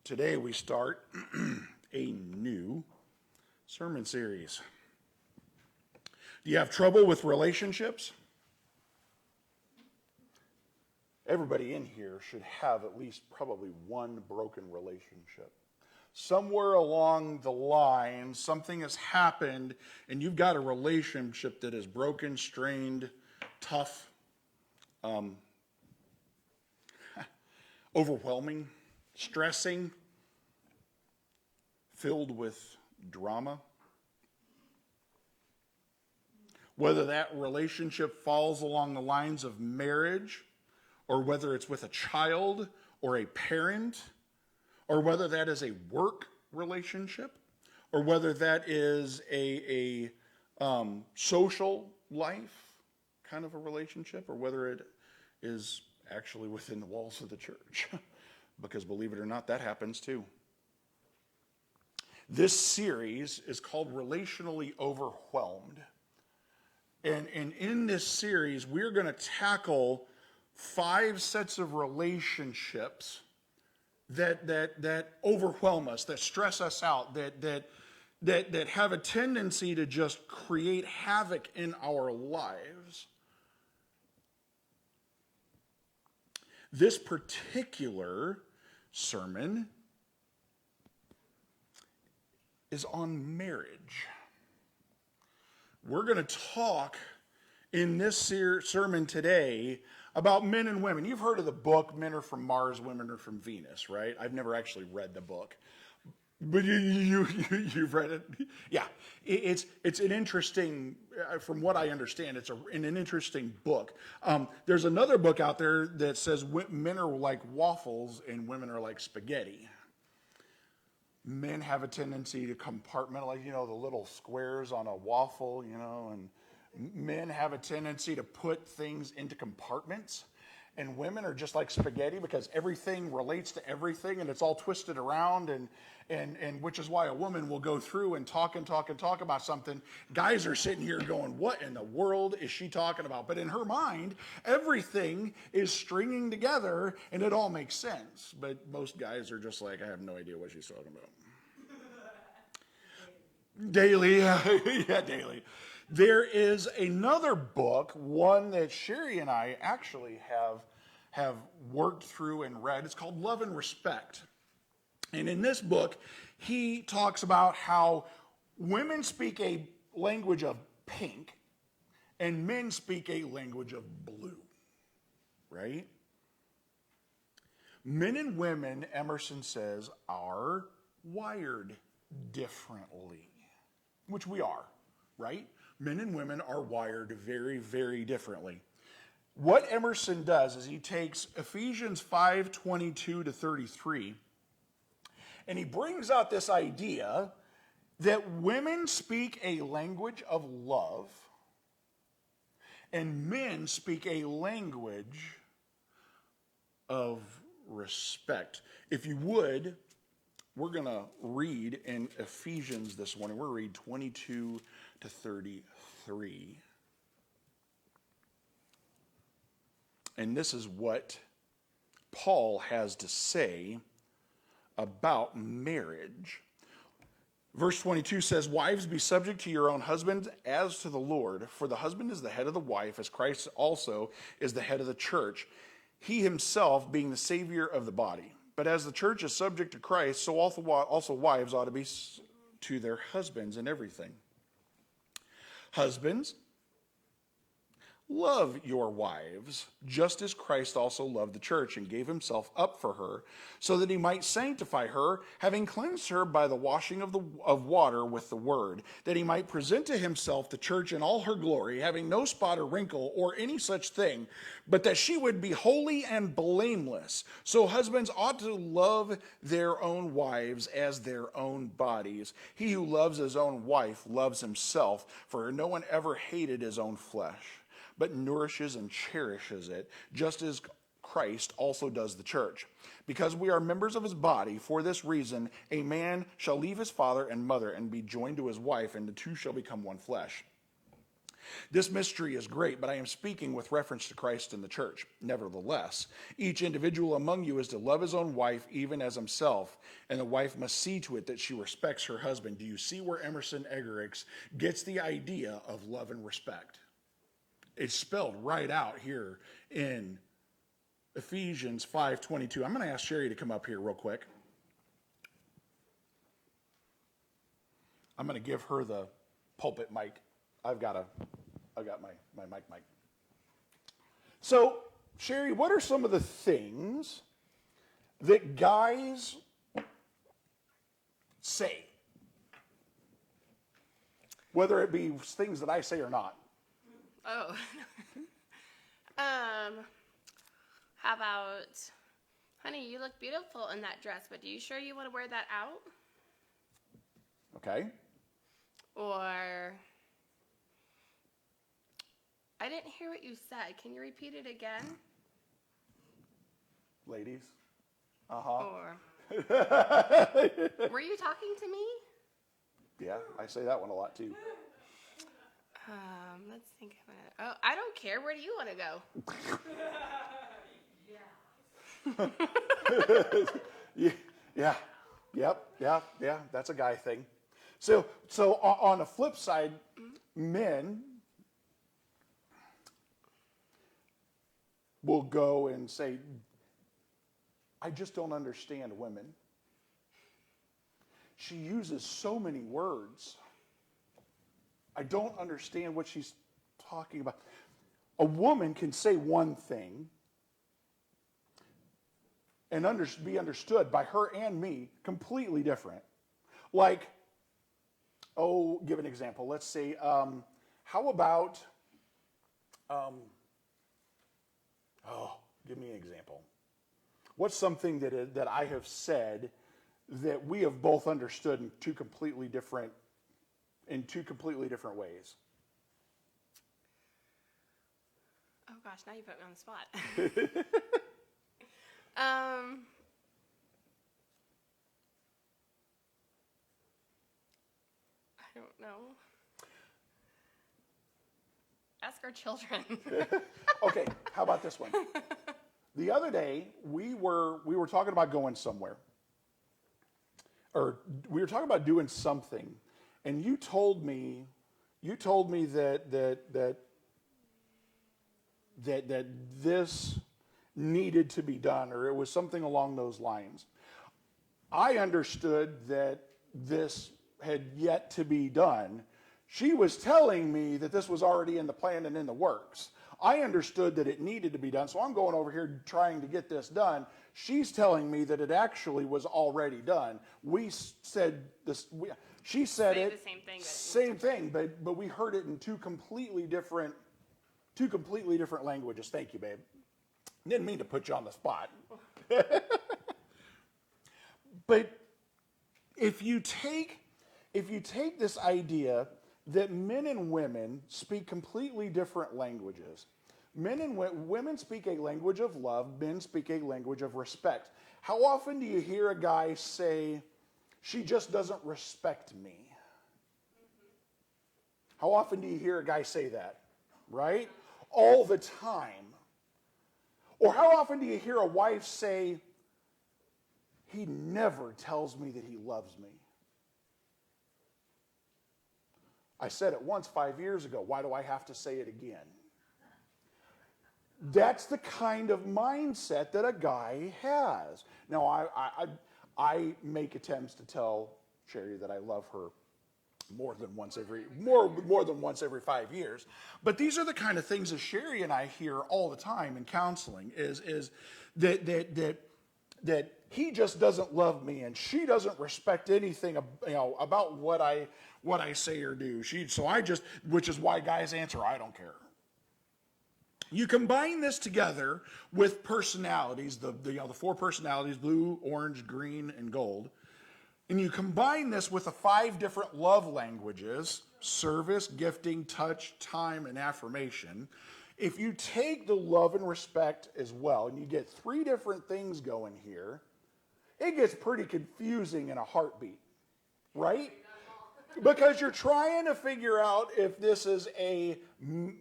Today we start a new sermon series. Do you have trouble with relationships? Everybody in here should have at least probably one broken relationship. Somewhere along the line, something has happened and you've got a relationship that is broken, strained, tough, overwhelming, stressing, filled with drama. Whether that relationship falls along the lines of marriage, or whether it's with a child or a parent, or whether that is a work relationship, or whether that is a social life kind of a relationship, or whether it is actually within the walls of the church. Because believe it or not, that happens too. This series is called Relationally Overwhelmed. And in this series, we're going to tackle 5 sets of relationships that overwhelm us, that stress us out, that have a tendency to just create havoc in our lives. This particular sermon is on marriage. We're going to talk in this sermon today about men and women. You've heard of the book, Men Are From Mars, Women Are From Venus, right? I've never actually read the book. But you've read it? Yeah. It's an interesting, from what I understand, it's an interesting book. There's another book out there that says men are like waffles and women are like spaghetti. Men have a tendency to compartmentalize, the little squares on a waffle, and men have a tendency to put things into compartments. And women are just like spaghetti because everything relates to everything and it's all twisted around, and which is why a woman will go through and talk about something. Guys are sitting here going, what in the world is she talking about? But in her mind, everything is stringing together and it all makes sense. But most guys are just like, I have no idea what she's talking about. Daily, yeah, daily. There is another book, one that Sherry and I actually have worked through and read. It's called Love and Respect. And in this book, he talks about how women speak a language of pink and men speak a language of blue, right? Men and women, Emerson says, are wired differently, which we are, right? Men and women are wired very, very differently. What Emerson does is he takes Ephesians 5:22 to 33, and he brings out this idea that women speak a language of love, and men speak a language of respect. If you would, we're going to read in Ephesians this morning. We're going to read 22 to 33. And this is what Paul has to say about marriage. Verse 22 says, "Wives, be subject to your own husbands as to the Lord, for the husband is the head of the wife, as Christ also is the head of the church, he himself being the Savior of the body. But as the church is subject to Christ, so also wives ought to be to their husbands in everything. Husbands, love your wives, just as Christ also loved the church and gave himself up for her, so that he might sanctify her, having cleansed her by the washing of water with the word, that he might present to himself the church in all her glory, having no spot or wrinkle or any such thing, but that she would be holy and blameless. So husbands ought to love their own wives as their own bodies. He who loves his own wife loves himself, for no one ever hated his own flesh, but nourishes and cherishes it, just as Christ also does the church. Because we are members of his body, for this reason, a man shall leave his father and mother and be joined to his wife, and the two shall become one flesh. This mystery is great, but I am speaking with reference to Christ and the church. Nevertheless, each individual among you is to love his own wife even as himself, and the wife must see to it that she respects her husband. Do you see where Emerson Eggerichs gets the idea of love and respect? It's spelled right out here in Ephesians 5:22. I'm going to ask Sherry to come up here real quick. I'm going to give her the pulpit mic. I've got my mic. So, Sherry, what are some of the things that guys say? Whether it be things that I say or not. Oh. How about, honey, you look beautiful in that dress, but are you sure you want to wear that out? Okay. Or, I didn't hear what you said. Can you repeat it again? Ladies. Or, were you talking to me? Yeah, I say that one a lot too. Let's think of it. Oh, I don't care. Where do you want to go? Yeah. That's a guy thing. So on the flip side, men will go and say, I just don't understand women. She uses so many words. I don't understand what she's talking about. A woman can say one thing and be understood by her and me completely different. Like, give an example. Let's say, how about, give me an example. What's something that I have said that we have both understood in two completely different ways? Oh gosh, now you put me on the spot. I don't know. Ask our children. Okay, how about this one? The other day, we were talking about going somewhere. Or we were talking about doing something. And you told me that this needed to be done, or it was something along those lines. I understood that this had yet to be done. She was telling me that this was already in the plan and in the works. I understood that it needed to be done, so I'm going over here trying to get this done. She's telling me that it actually was already done. We said this. She said Say it. The same thing. Same thing, but we heard it in two completely different languages. Thank you, babe. Didn't mean to put you on the spot. But if you take this idea that men and women speak completely different languages. Women speak a language of love, men speak a language of respect. How often do you hear a guy say, she just doesn't respect me? How often do you hear a guy say that? Right? All the time. Or how often do you hear a wife say, he never tells me that he loves me? I said it once 5 years ago. Why do I have to say it again? That's the kind of mindset that a guy has. Now, I make attempts to tell Sherry that I love her more than once every 5 years. But these are the kind of things that Sherry and I hear all the time in counseling is that he just doesn't love me and she doesn't respect anything about what I say or do. Which is why guys answer, I don't care. You combine this together with personalities, the 4 personalities, blue, orange, green, and gold. And you combine this with the 5 different love languages, service, gifting, touch, time, and affirmation. If you take the love and respect as well, and you get 3 different things going here, it gets pretty confusing in a heartbeat, right? Because you're trying to figure out if this is a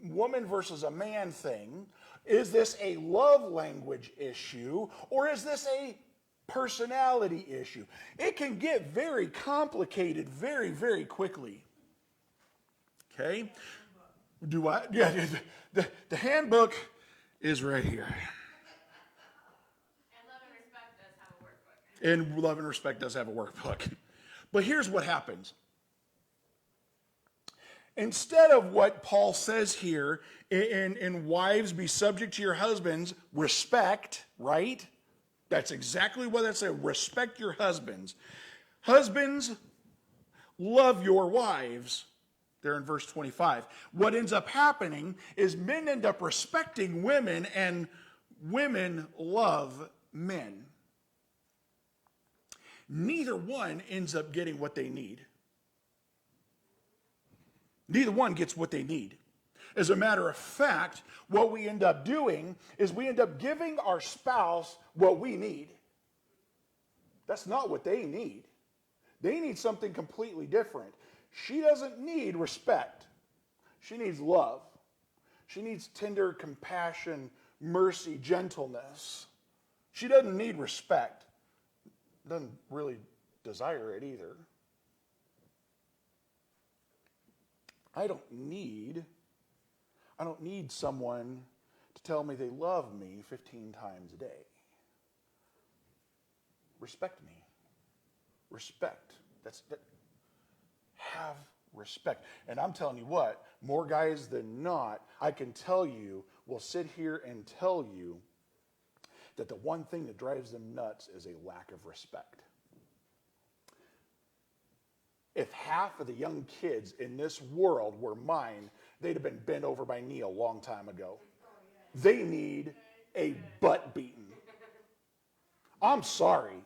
woman versus a man thing. Is this a love language issue? Or is this a personality issue? It can get very complicated very, very quickly. Okay? Do I? Yeah, the handbook is right here. And Love and Respect does have a workbook. But here's what happens. Instead of what Paul says here, in wives, be subject to your husbands, respect, right? That's exactly what that said. Respect your husbands. Husbands, love your wives. There in verse 25. What ends up happening is men end up respecting women and women love men. Neither one ends up getting what they need. Neither one gets what they need. As a matter of fact, what we end up doing is we end up giving our spouse what we need. That's not what they need. They need something completely different. She doesn't need respect. She needs love. She needs tender compassion, mercy, gentleness. She doesn't need respect. Doesn't really desire it either. I don't need someone to tell me they love me 15 times a day. Respect me. Respect. Have respect. And I'm telling you what, more guys than not, I can tell you, will sit here and tell you that the one thing that drives them nuts is a lack of respect. If half of the young kids in this world were mine, they'd have been bent over by knee a long time ago. They need a butt beating. I'm sorry.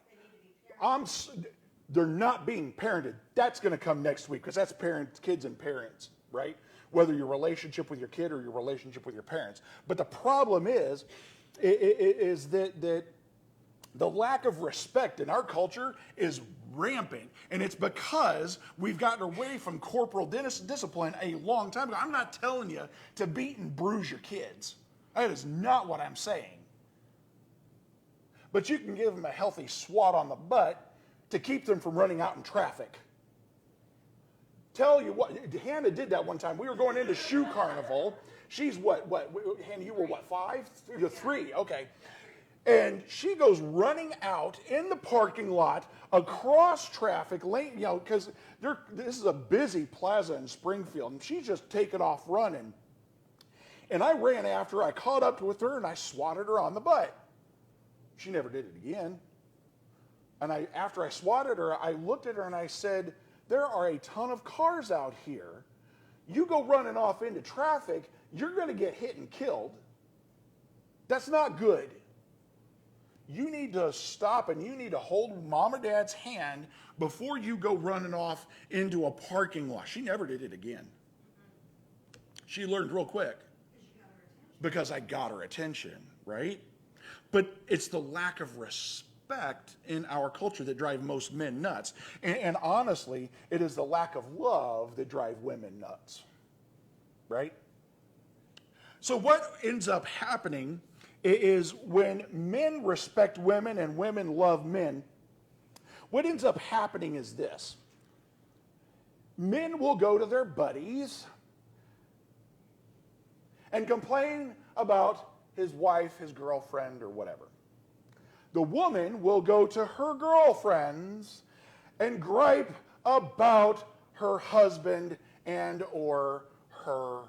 They're not being parented. That's going to come next week because that's kids and parents, right? Whether your relationship with your kid or your relationship with your parents. But the problem is that the lack of respect in our culture is rampant. And it's because we've gotten away from corporal discipline a long time ago. I'm not telling you to beat and bruise your kids. That is not what I'm saying. But you can give them a healthy swat on the butt to keep them from running out in traffic. Tell you what, Hannah did that one time. We were going into shoe carnival. She's what, Hannah, you were what, 5? You're 3, okay. And she goes running out in the parking lot across traffic lane, because this is a busy plaza in Springfield, and she's just taking off running. And I ran after her, I caught up with her, and I swatted her on the butt. She never did it again. And after I swatted her, I looked at her and I said, there are a ton of cars out here. You go running off into traffic, you're going to get hit and killed. That's not good. You need to stop and you need to hold mom or dad's hand before you go running off into a parking lot. She never did it again. She learned real quick because I got her attention, right? But it's the lack of respect in our culture that drive most men nuts. And honestly, it is the lack of love that drive women nuts, right? So what ends up happening is when men respect women and women love men, what ends up happening is this. Men will go to their buddies and complain about his wife, his girlfriend, or whatever. The woman will go to her girlfriends and gripe about her husband and or her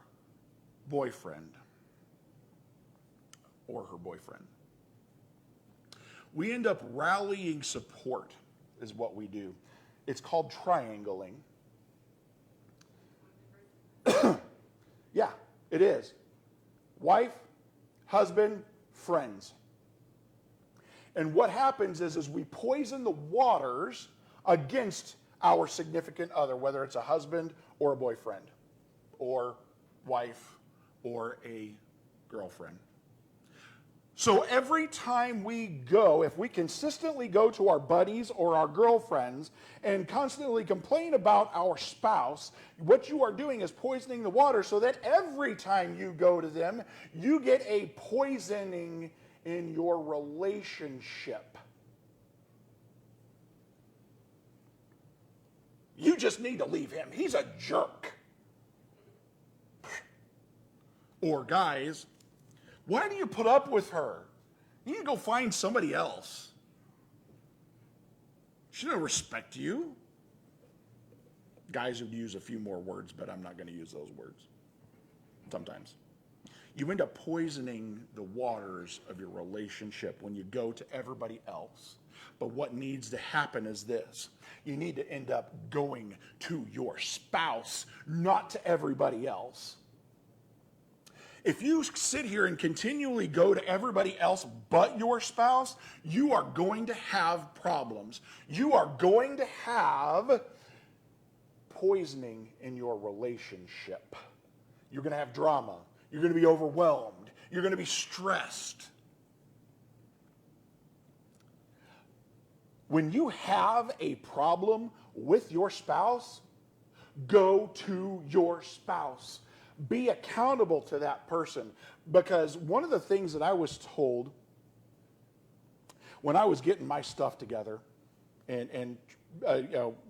boyfriend. Or her boyfriend. We end up rallying support is what we do. It's called triangling. Yeah, it is. Wife, husband, friends. And what happens is we poison the waters against our significant other, whether it's a husband or a boyfriend or wife or a girlfriend. So every time we go, if we consistently go to our buddies or our girlfriends and constantly complain about our spouse, what you are doing is poisoning the water so that every time you go to them, you get a poisoning in your relationship. You just need to leave him. He's a jerk. Or guys, why do you put up with her? You need to go find somebody else. She doesn't respect you. Guys would use a few more words, but I'm not going to use those words. Sometimes. You end up poisoning the waters of your relationship when you go to everybody else. But what needs to happen is this. You need to end up going to your spouse, not to everybody else. If you sit here and continually go to everybody else but your spouse, you are going to have problems. You are going to have poisoning in your relationship. You're going to have drama. You're going to be overwhelmed. You're going to be stressed. When you have a problem with your spouse, go to your spouse. Be accountable to that person. Because one of the things that I was told when I was getting my stuff together and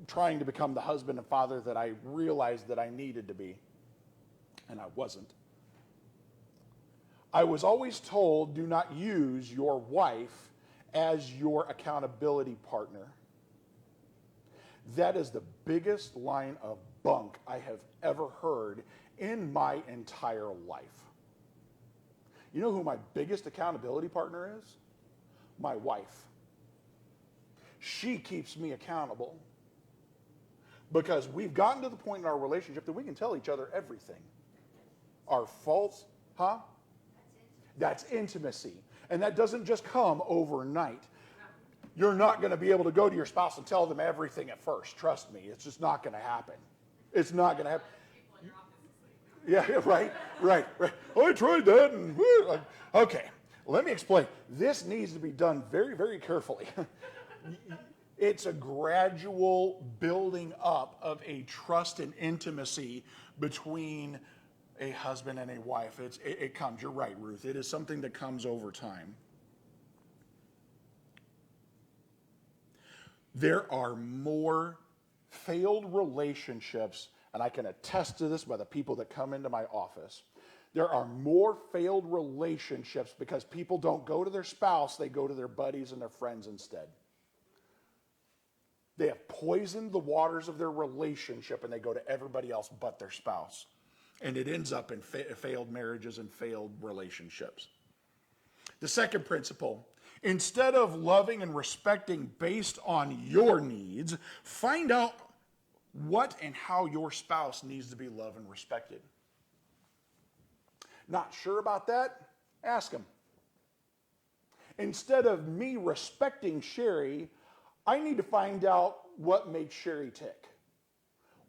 trying to become the husband and father that I realized that I needed to be, and I wasn't, I was always told, do not use your wife as your accountability partner. That is the biggest line of bunk I have ever heard in my entire life. You know who my biggest accountability partner is? My wife. She keeps me accountable because we've gotten to the point in our relationship that we can tell each other everything. Our faults, That's intimacy. And that doesn't just come overnight. You're not going to be able to go to your spouse and tell them everything at first. Trust me, it's just not going to happen. It's not going to happen. Yeah, right. Oh, I tried that. And okay, let me explain. This needs to be done very, very carefully. It's a gradual building up of a trust and intimacy between a husband and a wife. It comes. You're right, Ruth. It is something that comes over time. There are more failed relationships, and I can attest to this by the people that come into my office. There are more failed relationships because people don't go to their spouse, they go to their buddies and their friends instead. They have poisoned the waters of their relationship and they go to everybody else but their spouse. And it ends up in failed marriages and failed relationships. The second principle, instead of loving and respecting based on your needs, find out what and how your spouse needs to be loved and respected. Not sure about that? Ask him. Instead of me respecting Sherry, I need to find out what makes Sherry tick.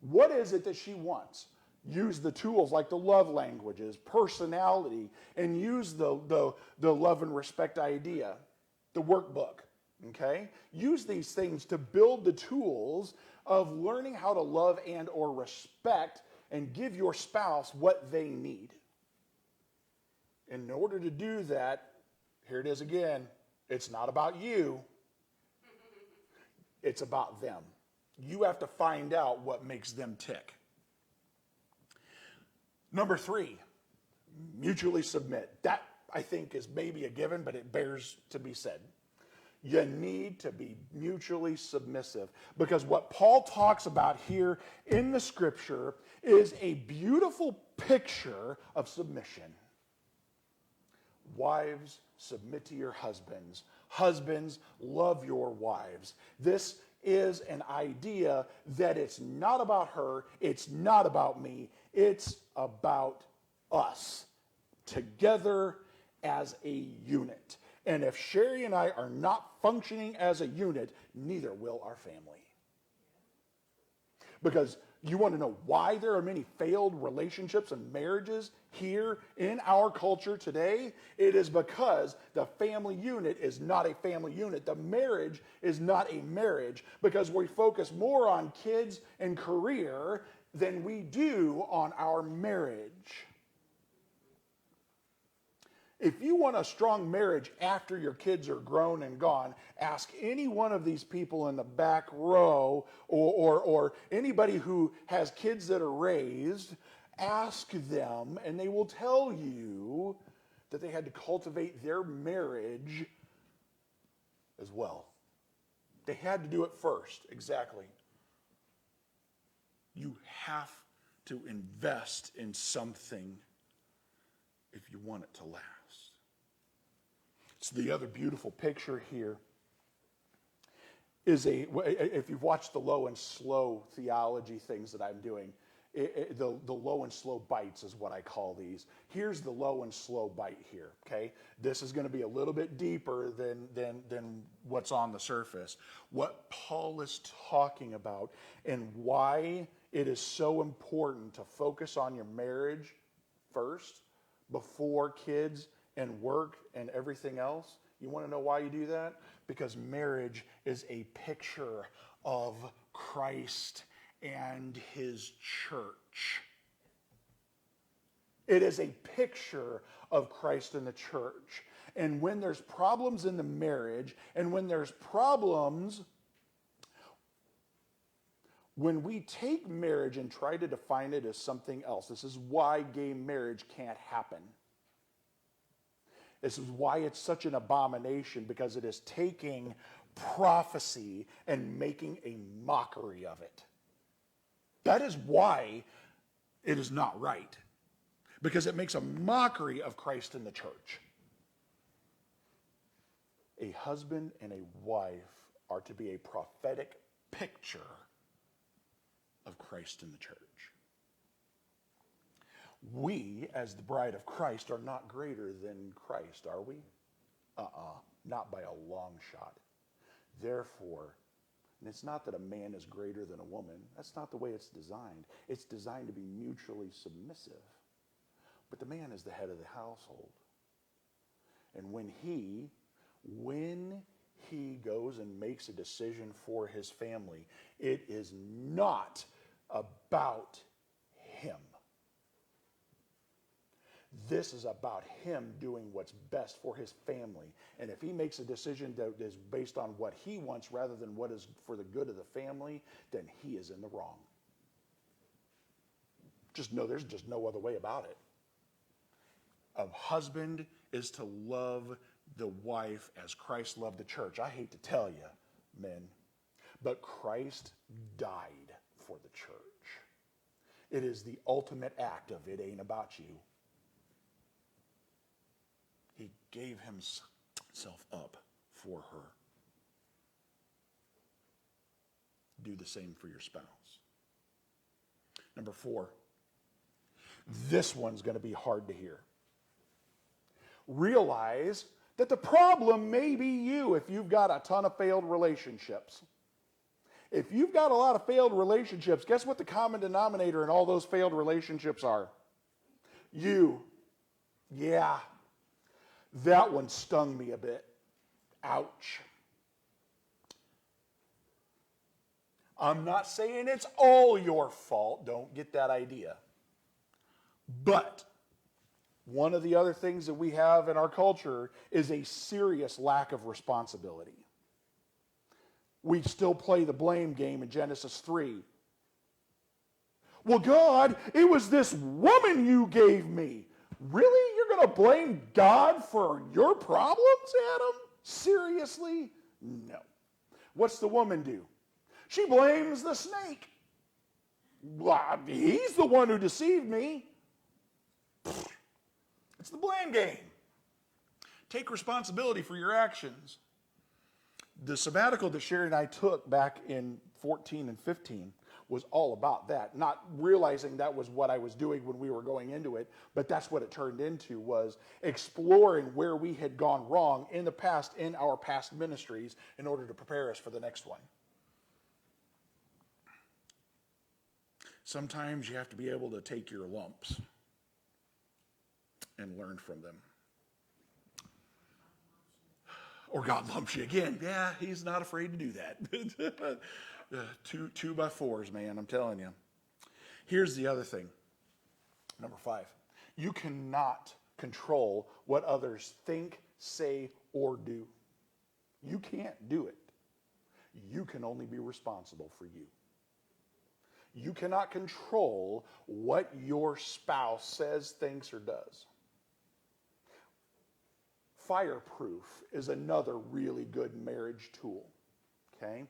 What is it that she wants? Use the tools like the love languages, personality, and use the love and respect idea, the workbook, okay? Use these things to build the tools of learning how to love and or respect and give your spouse what they need. In order to do that, here it is again, it's not about you, it's about them. You have to find out what makes them tick. Number 3, mutually submit. That, I think, is maybe a given, but it bears to be said. You need to be mutually submissive because what Paul talks about here in the scripture is a beautiful picture of submission. Wives, submit to your husbands. Husbands, love your wives. This is an idea that it's not about her, it's not about me, it's about us together as a unit. And if Sherry and I are not functioning as a unit, neither will our family. Because You want to know why there are many failed relationships and marriages here in our culture today? It is because the family unit is not a family unit. The marriage is not a marriage because we focus more on kids and career than we do on our marriage. If you want a strong marriage after your kids are grown and gone, ask any one of these people in the back row or anybody who has kids that are raised, ask them and they will tell you that they had to cultivate their marriage as well. They had to do it first, exactly. You have to invest in something if you want it to last. So the other beautiful picture here is if you've watched the low and slow theology things that I'm doing, the low and slow bites is what I call these. Here's the low and slow bite here, okay? This is going to be a little bit deeper than what's on the surface. What Paul is talking about and why it is so important to focus on your marriage first before kids and work and everything else. You want to know why you do that? Because marriage is a picture of Christ and his church. It is a picture of Christ and the church. And when there's problems in the marriage, and when there's problems, when we take marriage and try to define it as something else, this is why gay marriage can't happen. This is why it's such an abomination, because it is taking prophecy and making a mockery of it. That is why it is not right, because it makes a mockery of Christ and the church. A husband and a wife are to be a prophetic picture of Christ and the church. We, as the bride of Christ, are not greater than Christ, are we? Not by a long shot. Therefore, and it's not that a man is greater than a woman. That's not the way it's designed. It's designed to be mutually submissive. But the man is the head of the household. And when he goes and makes a decision for his family, it is not about him. This is about him doing what's best for his family. And if he makes a decision that is based on what he wants rather than what is for the good of the family, then he is in the wrong. Just know there's just no other way about it. A husband is to love the wife as Christ loved the church. I hate to tell you, men, but Christ died for the church. It is the ultimate act of it ain't about you. He gave himself up for her. Do the same for your spouse. Number 4, this one's going to be hard to hear. Realize that the problem may be you if you've got a ton of failed relationships. If you've got a lot of failed relationships, guess what the common denominator in all those failed relationships are? You. Yeah. That one stung me a bit. Ouch. I'm not saying it's all your fault. Don't get that idea. But one of the other things that we have in our culture is a serious lack of responsibility. We still play the blame game in Genesis 3. Well, God, it was this woman you gave me. Really? You're going to blame God for your problems, Adam? Seriously? No. What's the woman do? She blames the snake. Well, he's the one who deceived me. It's the blame game. Take responsibility for your actions. The sabbatical that Sherry and I took back in 14 and 15 was all about that. Not realizing that was what I was doing when we were going into it, but that's what it turned into, was exploring where we had gone wrong in the past, in our past ministries, in order to prepare us for the next one. Sometimes you have to be able to take your lumps and learn from them. Or God lumps you again. Yeah, he's not afraid to do that. Two by fours, man, I'm telling you. Here's the other thing. Number 5. You cannot control what others think, say, or do. You can't do it. You can only be responsible for you. You cannot control what your spouse says, thinks, or does. Fireproof is another really good marriage tool. Okay?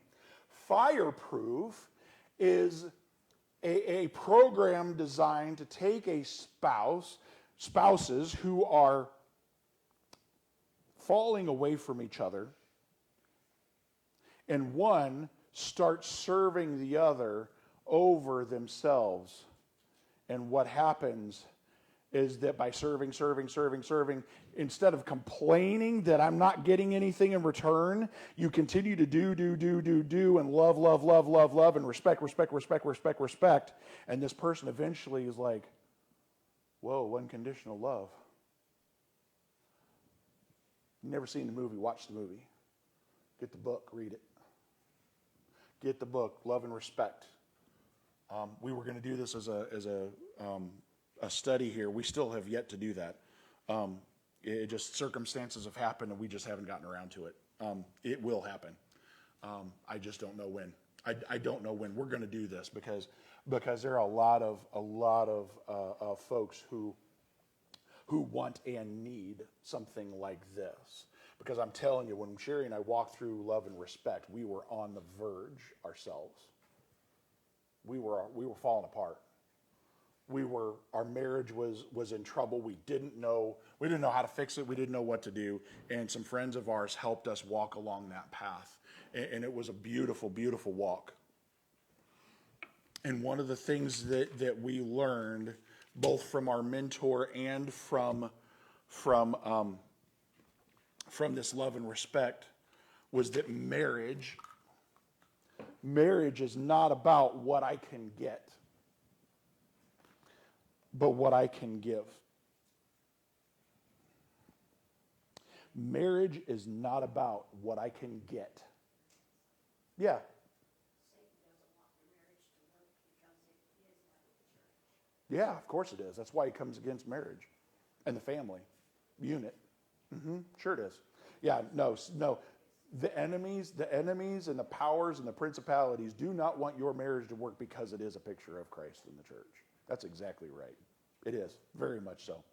Fireproof is a program designed to take a spouses who are falling away from each other, and one starts serving the other over themselves. And what happens is that by serving, instead of complaining that I'm not getting anything in return, you continue to do, and love, and respect. And this person eventually is like, whoa, unconditional love. Never seen the movie, watch the movie. Get the book, read it. Get the book, Love and Respect. We were going to do this as a study here. We still have yet to do that. It just circumstances have happened, and we just haven't gotten around to it. It will happen. I just don't know when. I don't know when we're going to do this because there are a lot of folks who want and need something like this. Because I'm telling you, when Sherry and I walked through Love and Respect, we were on the verge ourselves. We were falling apart. Our marriage was in trouble. We didn't know how to fix it. We didn't know what to do. And some friends of ours helped us walk along that path. And it was a beautiful, beautiful walk. And one of the things that we learned, both from our mentor and from this Love and Respect, was that marriage is not about what I can get, but what I can give. Marriage is not about what I can get. Yeah. Yeah, of course it is. That's why he comes against marriage and the family unit. Sure it is. Yeah, no. The enemies and the powers and the principalities do not want your marriage to work because it is a picture of Christ in the church. That's exactly right. It is, very much so.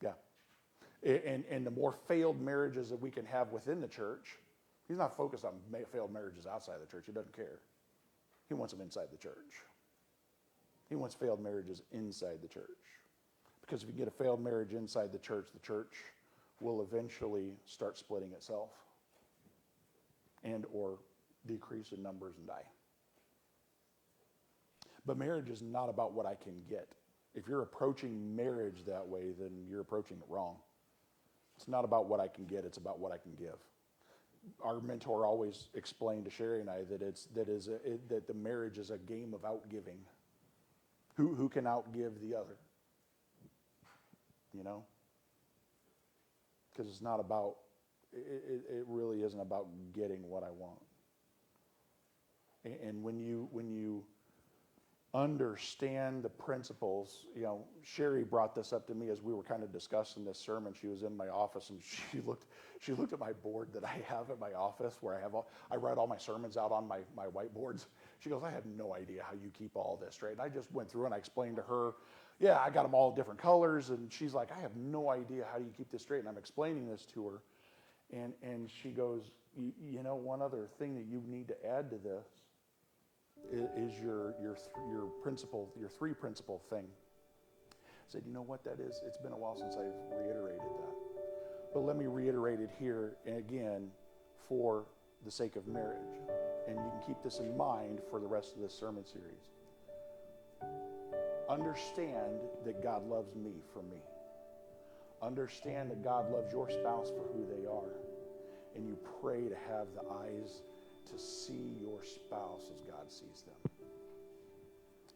Yeah. And the more failed marriages that we can have within the church, he's not focused on failed marriages outside the church. He doesn't care. He wants them inside the church. He wants failed marriages inside the church. Because if you get a failed marriage inside the church will eventually start splitting itself and or decrease in numbers and die. But marriage is not about what I can get. If you're approaching marriage that way, then you're approaching it wrong. It's not about what I can get, it's about what I can give. Our mentor always explained to Sherry and I that the marriage is a game of outgiving. Who can outgive the other? You know? Because it's not about, it really isn't about getting what I want. And when you understand the principles, Sherry brought this up to me as we were kind of discussing this sermon. She was in my office and she looked at my board that I have at my office where I write all my sermons out on my whiteboards. She goes, I have no idea how you keep all this straight. And I just went through and I explained to her, yeah, I got them all different colors. And she's like, I have no idea how you keep this straight. And I'm explaining this to her. And she goes, one other thing that you need to add to this is your three principle thing. I said, you know what that is? It's been a while since I've reiterated that. But let me reiterate it here again for the sake of marriage. And you can keep this in mind for the rest of this sermon series. Understand that God loves me for me. Understand that God loves your spouse for who they are. And you pray to have the eyes to see your spouse as God sees them.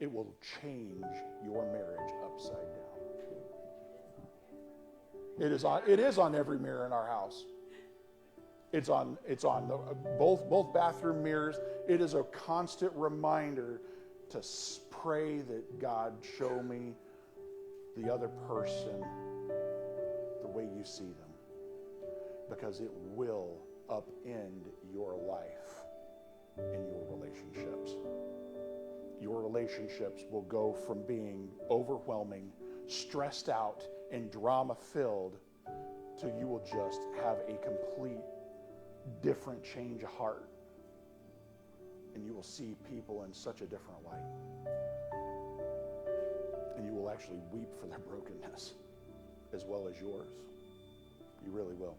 it will change your marriage upside down. It is on every mirror in our house. It's on both bathroom mirrors. It is a constant reminder to pray that God show me the other person the way you see them, because it will upend your life and your relationships. Your relationships will go from being overwhelming, stressed out, and drama-filled to you will just have a complete different change of heart. And you will see people in such a different light. And you will actually weep for their brokenness as well as yours. You really will.